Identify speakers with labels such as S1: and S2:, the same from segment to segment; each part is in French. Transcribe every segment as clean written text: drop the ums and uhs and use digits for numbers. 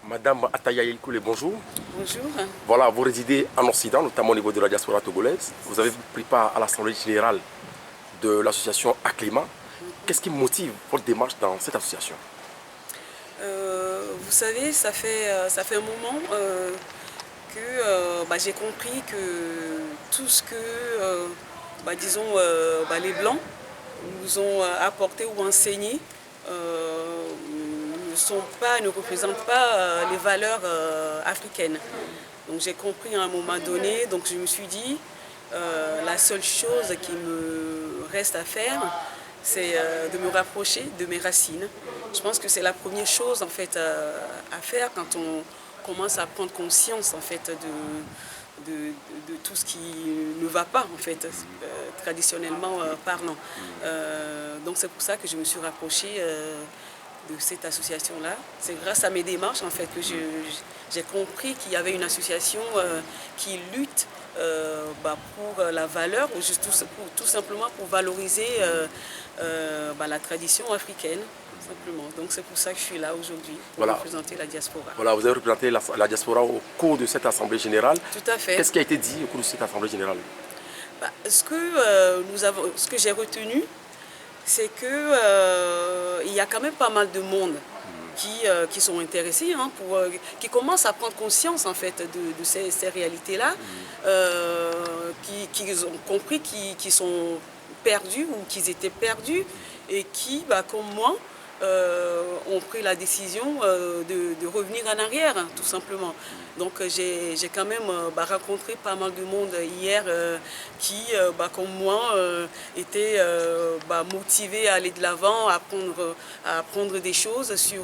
S1: Madame Ataya Koulé, bonjour.
S2: Bonjour.
S1: Voilà, vous résidez en Occident, notamment au niveau de la diaspora togolaise. Vous avez pris part à l'Assemblée générale de l'association Acclimat. Qu'est-ce qui motive votre démarche dans cette association?
S2: Vous savez, ça fait un moment que j'ai compris que tout ce que, disons, les Blancs nous ont apporté ou enseigné ne représentent pas les valeurs africaines. Donc j'ai compris à un moment donné, donc je me suis dit, la seule chose qui me reste à faire, c'est de me rapprocher de mes racines. Je pense que c'est la première chose en fait à faire quand on commence à prendre conscience en fait de tout ce qui ne va pas en fait traditionnellement parlant. Donc c'est pour ça que je me suis rapprochée de cette association-là. C'est grâce à mes démarches en fait que j'ai compris qu'il y avait une association qui lutte pour la valeur, ou juste tout simplement pour valoriser la tradition africaine. Simplement. Donc c'est pour ça que je suis là aujourd'hui, pour représenter la diaspora.
S1: Voilà, vous avez représenté la diaspora au cours de cette Assemblée générale.
S2: Tout à fait.
S1: Qu'est-ce qui a été dit au cours de cette Assemblée générale?
S2: Ce que j'ai retenu, c'est que il y a quand même pas mal de monde qui sont intéressés, qui commencent à prendre conscience en fait de ces réalités-là, qui ont compris qu'ils sont perdus ou qu'ils étaient perdus et qui, comme moi, ont pris la décision de revenir en arrière, tout simplement. Donc j'ai quand même rencontré pas mal de monde hier qui, comme moi, étaient motivés à aller de l'avant, à apprendre des choses sur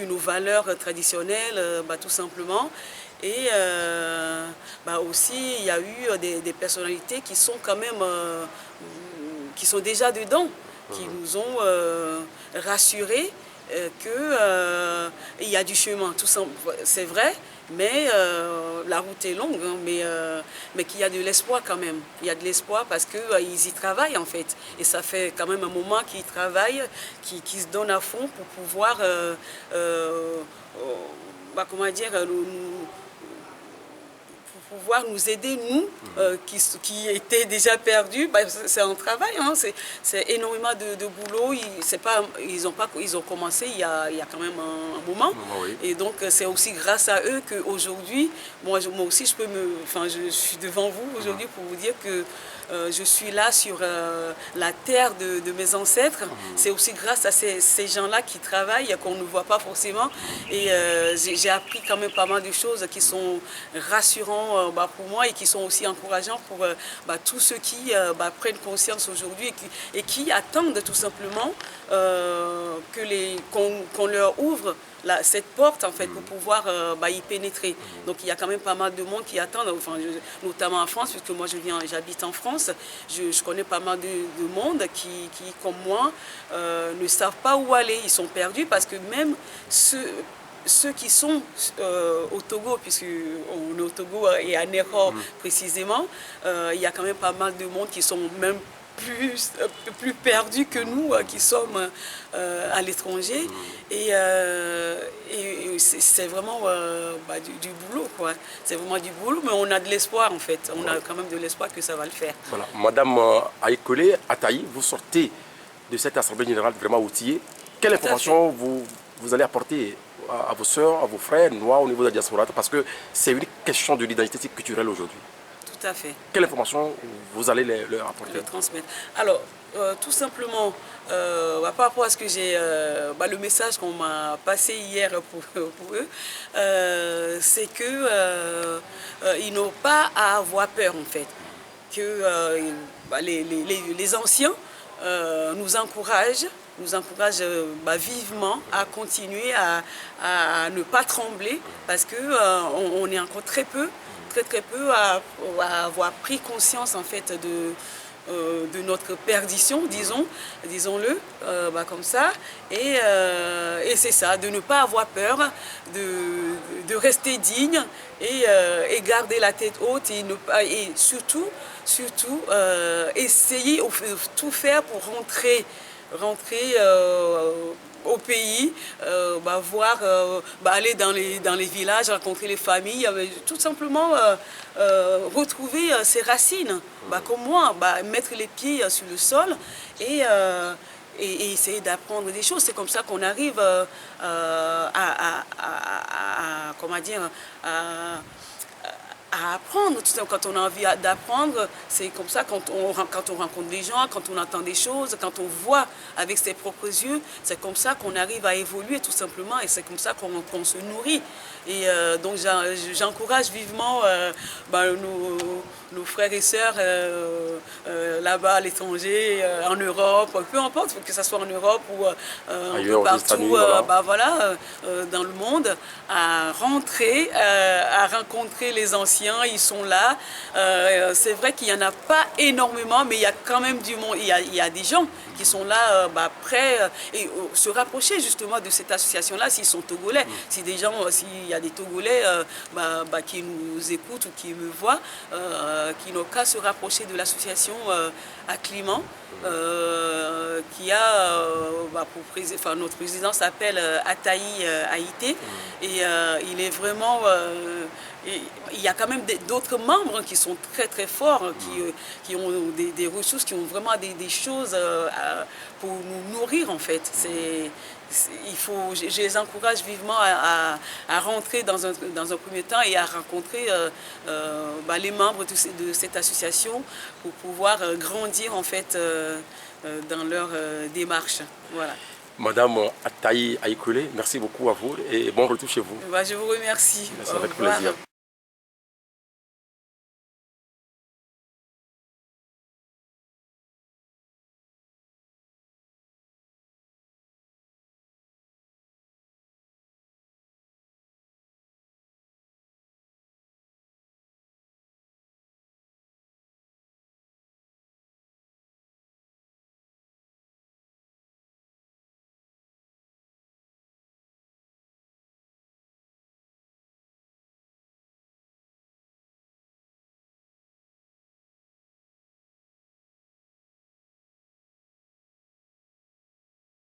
S2: nos valeurs traditionnelles, tout simplement. Et aussi, il y a eu des personnalités qui sont quand même, qui sont déjà dedans, qui nous ont rassurés qu'il y a du chemin. C'est vrai, mais la route est longue, mais qu'il y a de l'espoir quand même. Il y a de l'espoir parce qu'ils y travaillent en fait. Et ça fait quand même un moment qu'ils travaillent, qu'ils se donnent à fond pour pouvoir, pouvoir nous aider, nous, qui étaient déjà perdus. C'est un travail, c'est énormément de boulot. Ils ont commencé il y a quand même un moment.
S1: Oui.
S2: Et donc, c'est aussi grâce à eux qu'aujourd'hui, moi aussi, je suis devant vous aujourd'hui pour vous dire que je suis là sur la terre de mes ancêtres. C'est aussi grâce à ces gens-là qui travaillent, qu'on ne voit pas forcément. Et j'ai appris quand même pas mal de choses qui sont rassurantes pour moi et qui sont aussi encourageants pour tous ceux qui prennent conscience aujourd'hui et qui attendent tout simplement qu'on leur ouvre cette porte en fait pour pouvoir y pénétrer. Donc il y a quand même pas mal de monde qui attendent, notamment en France, puisque moi j'habite en France. Je connais pas mal de monde qui comme moi ne savent pas où aller. Ils sont perdus parce que même ceux qui sont au Togo, puisqu'on est au Togo et à Nero précisément, il y a quand même pas mal de monde qui sont même plus perdus que nous qui sommes à l'étranger. Et c'est vraiment du boulot, quoi. C'est vraiment du boulot, mais on a de l'espoir en fait. On a quand même de l'espoir que ça va le faire.
S1: Voilà. Madame Aïkolé Ataï, vous sortez de cette Assemblée générale vraiment outillée. Quelle information vous allez apporter à vos soeurs, à vos frères noirs au niveau de la diaspora? Parce que c'est une question de l'identité culturelle aujourd'hui.
S2: Tout à fait.
S1: Quelle information vous allez leur apporter?
S2: Le transmettre. Alors, tout simplement, par rapport à ce que j'ai, le message qu'on m'a passé hier pour eux, c'est que ils n'ont pas à avoir peur en fait. Que les anciens nous encouragent vivement à continuer à ne pas trembler parce qu'on est encore très peu à avoir pris conscience en fait de notre perdition, disons-le comme ça. Et c'est ça, de ne pas avoir peur, de rester digne et garder la tête haute et surtout essayer de tout faire pour rentrer au pays, voir, aller dans les villages, rencontrer les familles, tout simplement retrouver ses racines, comme moi, mettre les pieds sur le sol et essayer d'apprendre des choses. C'est comme ça qu'on arrive comment dire, à apprendre. Tout simplement, quand on a envie d'apprendre, c'est comme ça quand on rencontre des gens, quand on entend des choses, quand on voit avec ses propres yeux, c'est comme ça qu'on arrive à évoluer tout simplement et c'est comme ça qu'on se nourrit. Et donc j'encourage vivement nos frères et sœurs là-bas à l'étranger, en Europe, peu importe, que ce soit en Europe ou
S1: ailleurs,
S2: partout, dans le monde, à rentrer, à rencontrer les anciens. Ils sont là. C'est vrai qu'il n'y en a pas énormément, mais il y a quand même du monde. Il y a des gens qui sont là prêts et se rapprocher justement de cette association-là s'ils sont togolais. Si des gens, s'il y a des Togolais qui nous écoutent ou qui me voient, qui n'ont qu'à se rapprocher de l'association Acclimant, qui a, notre président s'appelle Ataï Haïté, et il est vraiment... il y a quand même d'autres membres qui sont très très forts, qui ont des ressources, qui ont vraiment des choses pour nous nourrir en fait. Je les encourage vivement à rentrer dans un premier temps et à rencontrer les membres de cette association pour pouvoir grandir en fait dans leur démarche. Voilà.
S1: Madame Ataï Aïkoulé, merci beaucoup à vous et bon retour chez vous.
S2: Je vous remercie.
S1: Merci, avec plaisir.